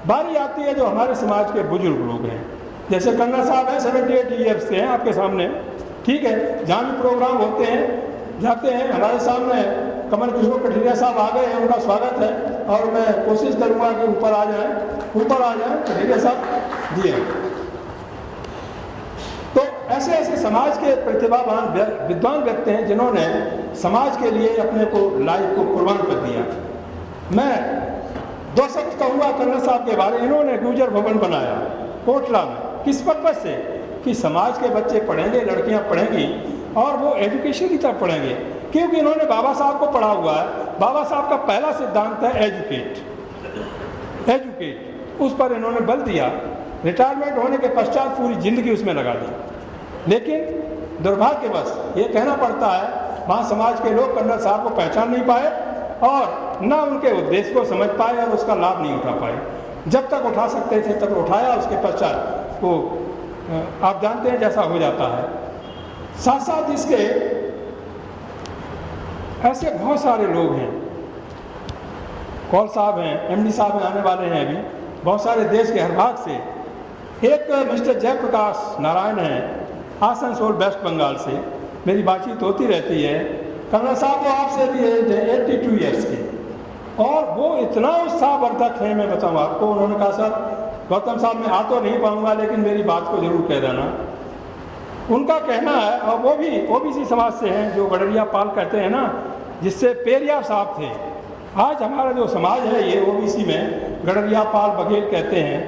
बारी आती है जो हमारे समाज के बुजुर्ग लोग हैं, जैसे कन्ना साहब हैं, 78 ईयर्स से हैं आपके सामने, ठीक है। जहाँ भी प्रोग्राम होते हैं जाते हैं, हमारे सामने कमल किशोर कठिरिया साहब आ गए हैं, उनका स्वागत है। और मैं कोशिश करूँगा कि ऊपर आ जाएं कठिरिया साहब जी। तो ऐसे ऐसे समाज के प्रतिभावान विद्वान व्यक्ति हैं जिन्होंने समाज के लिए अपने को लाइफ को कुर्बान कर दिया। मैं 2 शब्द कहूँगा कन्ना साहब के बारे में। इन्होंने गुर्जर भवन बनाया कोटला में, किस पर्पज से कि समाज के बच्चे पढ़ेंगे, लड़कियाँ पढ़ेंगी और वो एजुकेशन की तरफ पढ़ेंगे, क्योंकि इन्होंने बाबा साहब को पढ़ा हुआ है। बाबा साहब का पहला सिद्धांत है एजुकेट, उस पर इन्होंने बल दिया। रिटायरमेंट होने के पश्चात पूरी ज़िंदगी उसमें लगा दी। लेकिन दुर्भाग्यवश ये कहना पड़ता है, वहाँ समाज के लोग कन्ना साहब को पहचान नहीं पाए और ना उनके उद्देश्य को समझ पाए और उसका लाभ नहीं उठा पाए। जब तक उठा सकते थे तब उठाया, उसके पश्चात वो आप जानते हैं जैसा हो जाता है। साथ साथ इसके ऐसे बहुत सारे लोग हैं, कौल साहब हैं, MD साहब हैं, आने वाले हैं अभी, बहुत सारे देश के हर भाग से। एक मिस्टर जयप्रकाश नारायण हैं, आसनसोल वेस्ट बंगाल से, मेरी बातचीत होती रहती है। कन्ना साहब वो आपसे भी 82 ईयर्स के, और वो इतना उत्साहवर्धक है, मैं बताऊँ आपको। उन्होंने कहा सर गौतम साहब मैं आ तो नहीं पाऊँगा लेकिन मेरी बात को जरूर कह देना। उनका कहना है, और वो भी OBC समाज से हैं, जो गडरिया पाल कहते हैं ना, जिससे पेरियार साहब थे। आज हमारा जो समाज है ये OBC में गडरिया पाल बघेल कहते हैं।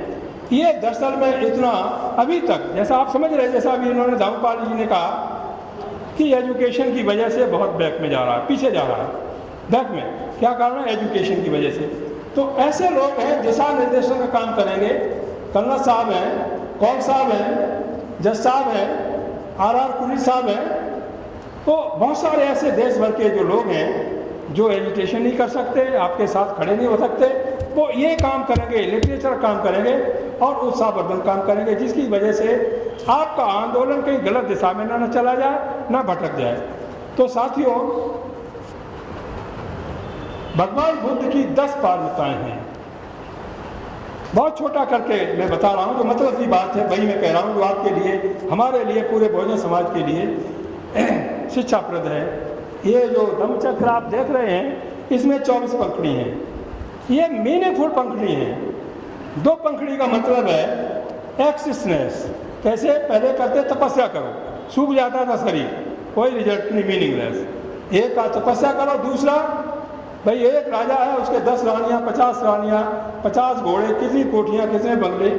ये दरअसल में इतना अभी तक, जैसा आप समझ रहे, जैसा अभी इन्होंने दाऊपाल जी ने कहा कि एजुकेशन की वजह से बहुत बैक में जा रहा है, पीछे जा रहा है। बैक में क्या कारण है? एजुकेशन की वजह से। तो ऐसे लोग हैं दिशा निर्देशन का काम करेंगे। कन्ना साहब हैं, कौल साहब हैं, जज साहब हैं, RR कुली साहब हैं। तो बहुत सारे ऐसे देश भर के जो लोग हैं जो एजुकेशन नहीं कर सकते, आपके साथ खड़े नहीं हो सकते, वो ये काम करेंगे, लिटरेचर काम करेंगे और उत्साहवर्धन काम करेंगे, जिसकी वजह से आपका आंदोलन कहीं गलत दिशा में ना चला जाए, ना भटक जाए। तो साथियों, भगवान बुद्ध की 10 पारमिताएं हैं। बहुत छोटा करके मैं बता रहा हूँ, जो मतलब की बात है वही मैं कह रहा हूँ, जो आपके लिए, हमारे लिए, पूरे बहुजन समाज के लिए शिक्षाप्रद है। ये जो धम्मचक्र आप देख रहे हैं, इसमें 24 पंखुड़ी हैं। ये मीनिंगफुल पंखुड़ी हैं। 2 पंखुड़ी का मतलब है एक्सिस्टेंस। कैसे? पहले करते तपस्या करो, सूख जाता था शरीर, कोई रिजल्ट नहीं, मीनिंगलेस। एक का तपस्या करो, दूसरा भाई एक राजा है, उसके 10 रानियाँ, 50 रानियाँ, 50 घोड़े, कितनी कोठियाँ, कितने बंगले,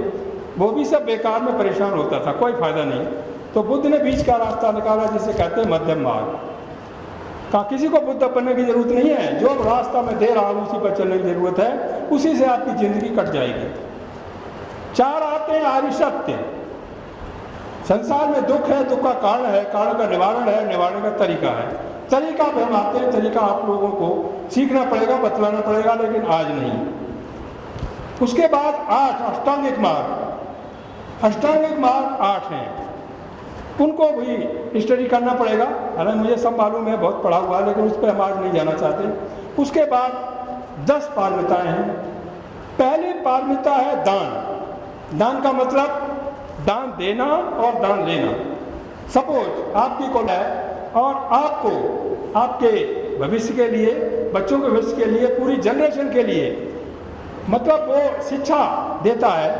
वो भी सब बेकार में परेशान होता था, कोई फायदा नहीं। तो बुद्ध ने बीच का रास्ता निकाला, जिसे कहते हैं मध्यम मार्ग। कहा किसी को बुद्ध बनने की जरूरत नहीं है, जो रास्ता मैं दे रहा हूँ उसी पर चलने की जरूरत है, उसी से आपकी जिंदगी कट जाएगी। 4 आते हैं आर्य सत्य। संसार में दुख है, दुख का कारण है, कारण का निवारण है, निवारण का तरीका है। तरीका पे हम आते हैं, तरीका आप लोगों को सीखना पड़ेगा, बतलाना पड़ेगा, लेकिन आज नहीं। उसके बाद 8 अष्टांगिक मार्ग। अष्टांगिक मार्ग 8 हैं, उनको भी स्टडी करना पड़ेगा। हालांकि मुझे सब मालूम है, बहुत पढ़ा हुआ है, लेकिन उस पर हम आज नहीं जाना चाहते। उसके बाद 10 पारमिताएँ हैं। पहली पारमिता है दान। दान का मतलब दान देना और दान लेना। सपोज आपकी कोई है और आपको आपके भविष्य के लिए, बच्चों के भविष्य के लिए, पूरी जनरेशन के लिए, मतलब वो शिक्षा देता है,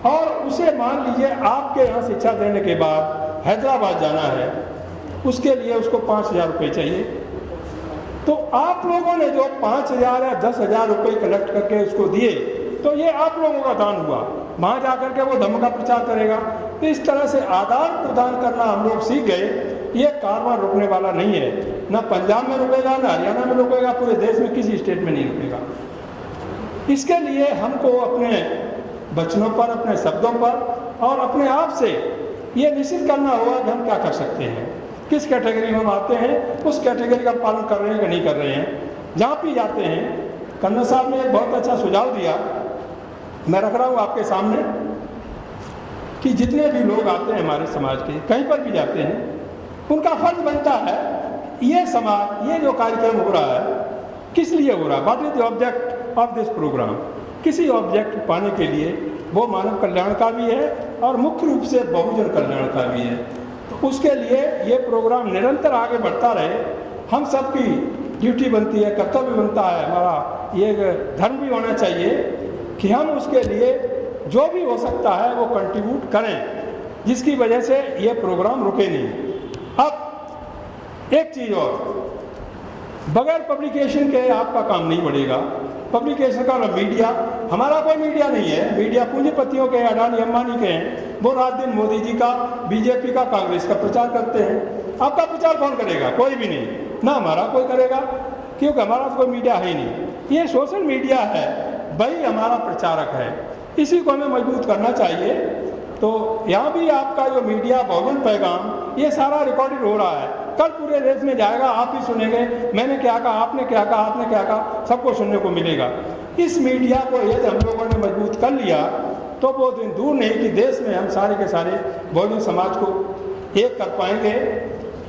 और उसे मान लीजिए आपके यहाँ शिक्षा देने के बाद हैदराबाद जाना है, उसके लिए उसको 5,000 रुपये चाहिए। तो आप लोगों ने जो 5,000 या 10,000 रुपये कलेक्ट करके उसको दिए, तो ये आप लोगों का दान हुआ, वहाँ जा कर के वो धर्म का प्रचार करेगा। तो इस तरह से आदान प्रदान करना हम लोग सीख गए। ये कारवां रुकने वाला नहीं है, ना पंजाब में रुकेगा, ना हरियाणा में रुकेगा, पूरे देश में किसी स्टेट में नहीं रुकेगा। इसके लिए हमको अपने वचनों पर, अपने शब्दों पर और अपने आप से ये निश्चित करना होगा कि हम क्या कर सकते हैं, किस कैटेगरी में हम आते हैं, उस कैटेगरी का पालन कर रहे हैं कि नहीं कर रहे हैं। जहाँ भी जाते हैं, कन्ना साहब ने एक बहुत अच्छा सुझाव दिया, मैं रख रहा हूँ आपके सामने, कि जितने भी लोग आते हैं हमारे समाज के, कहीं पर भी जाते हैं, उनका फर्ज बनता है ये समाज, ये जो कार्यक्रम हो रहा है किस लिए हो रहा है, what is the object of this program. किसी ऑब्जेक्ट पाने के लिए वो मानव कल्याण का भी है और मुख्य रूप से बहुजन कल्याण का भी है। तो उसके लिए ये प्रोग्राम निरंतर आगे बढ़ता रहे, हम सबकी ड्यूटी बनती है, कर्तव्य बनता है, हमारा ये धर्म भी होना चाहिए कि हम उसके लिए जो भी हो सकता है वो कंट्रीब्यूट करें, जिसकी वजह से ये प्रोग्राम रुके नहीं। अब एक चीज़ और, बगैर पब्लिकेशन के आपका काम नहीं बढ़ेगा। पब्लिकेशन का मीडिया, हमारा कोई मीडिया नहीं है, मीडिया पूंजीपतियों के, अडानी अंबानी के हैं। वो रात दिन मोदी जी का, बीजेपी का, कांग्रेस का प्रचार करते हैं। आपका प्रचार कौन करेगा? कोई भी नहीं, ना हमारा कोई करेगा, क्योंकि हमारा तो कोई मीडिया है ही नहीं। ये सोशल मीडिया है, वही हमारा प्रचारक है, इसी को हमें मजबूत करना चाहिए। तो यहाँ भी आपका जो मीडिया बहुजन पैगाम, ये सारा रिकॉर्डेड हो रहा है, कल पूरे देश में जाएगा, आप ही सुनेंगे, मैंने क्या कहा, आपने क्या कहा, आपने क्या कहा, सबको सुनने को मिलेगा। इस मीडिया को यदि हम लोगों ने मजबूत कर लिया तो वो दिन दूर नहीं कि देश में हम सारे के सारे बहुजन समाज को एक कर पाएंगे।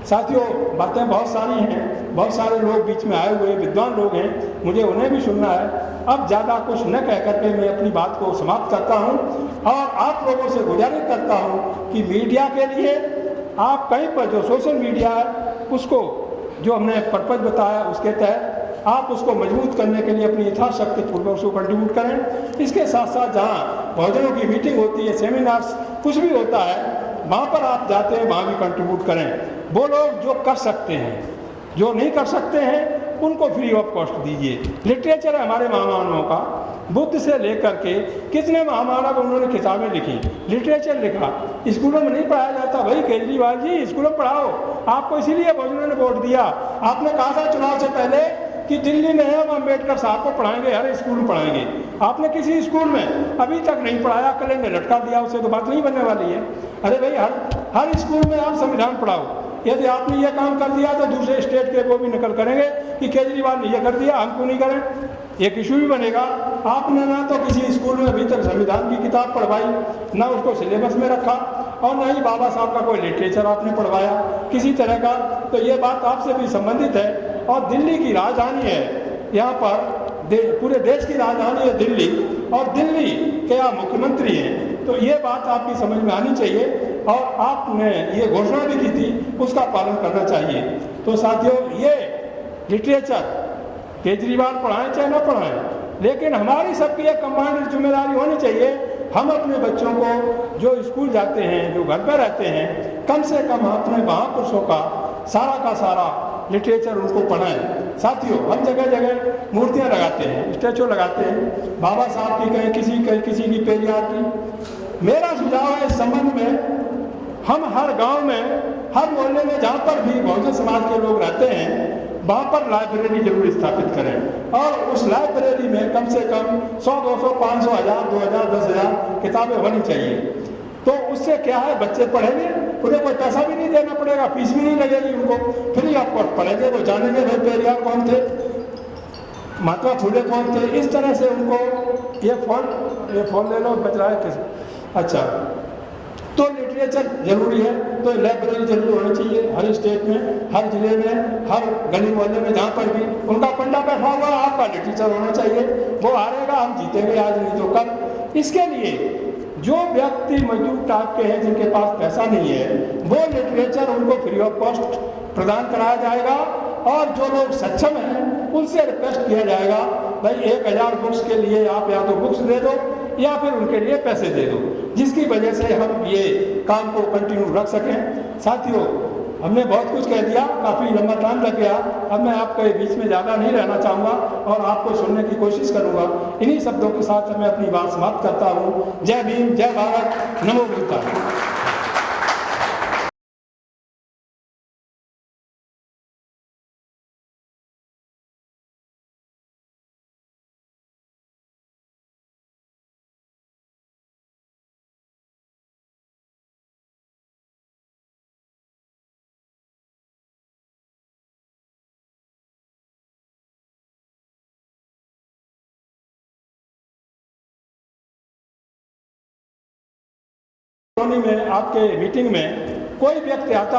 साथियों, बातें बहुत सारी हैं, बहुत सारे लोग बीच में आए हुए विद्वान लोग हैं, मुझे उन्हें भी सुनना है। अब ज़्यादा कुछ न कह करके मैं अपनी बात को समाप्त करता हूँ और आप लोगों से गुजारिश करता हूँ कि मीडिया के लिए आप कहीं पर जो सोशल मीडिया है उसको, जो हमने पर्पज बताया उसके तहत आप उसको मजबूत करने के लिए अपनी यथाशक्ति पूर्वक उसको कंट्रीब्यूट करें। इसके साथ साथ जहाँ बहुजनों की मीटिंग होती है, सेमिनार्स, कुछ भी होता है, वहाँ पर आप जाते हैं, वहाँ भी कंट्रीब्यूट करें। वो लोग जो कर सकते हैं, जो नहीं कर सकते हैं उनको फ्री ऑफ कॉस्ट दीजिए। लिटरेचर है हमारे महामानवों का, बुद्ध से लेकर के कितने महामानव उन्होंने किताबें लिखी, लिटरेचर लिखा। स्कूलों में नहीं पढ़ाया जाता, भाई केजरीवाल जी स्कूलों में पढ़ाओ, आपको इसीलिए बहुजनों ने वोट दिया। आपने कहा था चुनाव से पहले कि दिल्ली में है हम अम्बेडकर साहब को पढ़ाएंगे, हर स्कूल में पढ़ाएंगे। आपने किसी स्कूल में अभी तक नहीं पढ़ाया, कलेंगे लटका दिया, उससे तो बात नहीं बनने वाली है। अरे भाई हर स्कूल में आप संविधान पढ़ाओ। यदि आपने ये काम कर दिया तो दूसरे स्टेट के वो भी नकल करेंगे कि केजरीवाल ने ये कर दिया, हम क्यों नहीं करें। एक इशू भी बनेगा। आपने ना तो किसी स्कूल में अभी तक संविधान की किताब पढ़वाई, ना उसको सिलेबस में रखा, और ना ही बाबा साहब का कोई लिटरेचर आपने पढ़वाया किसी तरह का। तो ये बात आपसे भी संबंधित है। और दिल्ली की राजधानी है, यहाँ पर पूरे देश की राजधानी है दिल्ली, और दिल्ली के आप मुख्यमंत्री हैं, तो ये बात आपकी समझ में आनी चाहिए। और आपने ये घोषणा भी की थी, उसका पालन करना चाहिए। तो साथियों, ये लिटरेचर केजरीवाल पढ़ाएं चाहे ना पढ़ाएं, लेकिन हमारी सबकी एक कंबाइंड जिम्मेदारी होनी चाहिए। हम अपने बच्चों को जो स्कूल जाते हैं, जो घर पर रहते हैं, कम से कम अपने महापुरुषों का सारा लिटरेचर उनको पढ़ाएं। साथियों, हम जगह जगह मूर्तियां लगाते हैं, स्टैचू लगाते हैं, बाबा साहब की कहीं किसी की पेरियार की। मेरा सुझाव है इस संबंध में, हम हर गांव में, हर मोहल्ले में जहाँ पर भी बहुजन समाज के लोग रहते हैं, वहाँ पर लाइब्रेरी जरूर स्थापित करें। और उस लाइब्रेरी में कम से कम 100, 200, 500, 1000, 2000, 10,000 किताबें होनी चाहिए। तो उससे क्या है, बच्चे पढ़ेंगे, उन्हें कोई पैसा भी नहीं देना पड़ेगा, फीस भी नहीं लगेगी उनको, फ्री ऑफ कॉस्ट पढ़ेंगे, वो जानेंगे भाई पेरियार कौन थे, महात्मा फुले कौन थे। इस तरह से उनको ये फोन ले लो, बच रहा है किस। अच्छा, तो लिटरेचर जरूरी है, तो लाइब्रेरी जरूर होनी चाहिए हर स्टेट में, हर जिले में, हर गली मोहल्ले में, जहाँ पर भी उनका पंडा बैठा हुआ, आपका लिटरेचर होना चाहिए। वो हारेगा, हम जीतेंगे, आज नहीं तो कल। इसके लिए जो व्यक्ति मजदूर टाइप के हैं, जिनके पास पैसा नहीं है, वो लिटरेचर उनको फ्री ऑफ कॉस्ट प्रदान कराया जाएगा। और जो लोग सक्षम हैं उनसे रिक्वेस्ट किया जाएगा, भाई 1000 बुक्स के लिए आप या तो बुक्स दे दो या फिर उनके लिए पैसे दे दो, जिसकी वजह से हम ये काम को कंटिन्यू रख सकें। साथियों, हमने बहुत कुछ कह दिया, काफ़ी लंबा टाइम लग गया। अब मैं आपके बीच में ज़्यादा नहीं रहना चाहूँगा और आपको सुनने की कोशिश करूँगा। इन्हीं शब्दों के साथ मैं अपनी बात समाप्त करता हूँ। जय भीम, जय भारत, नमो बुद्धाय। में आपके मीटिंग में कोई व्यक्ति आता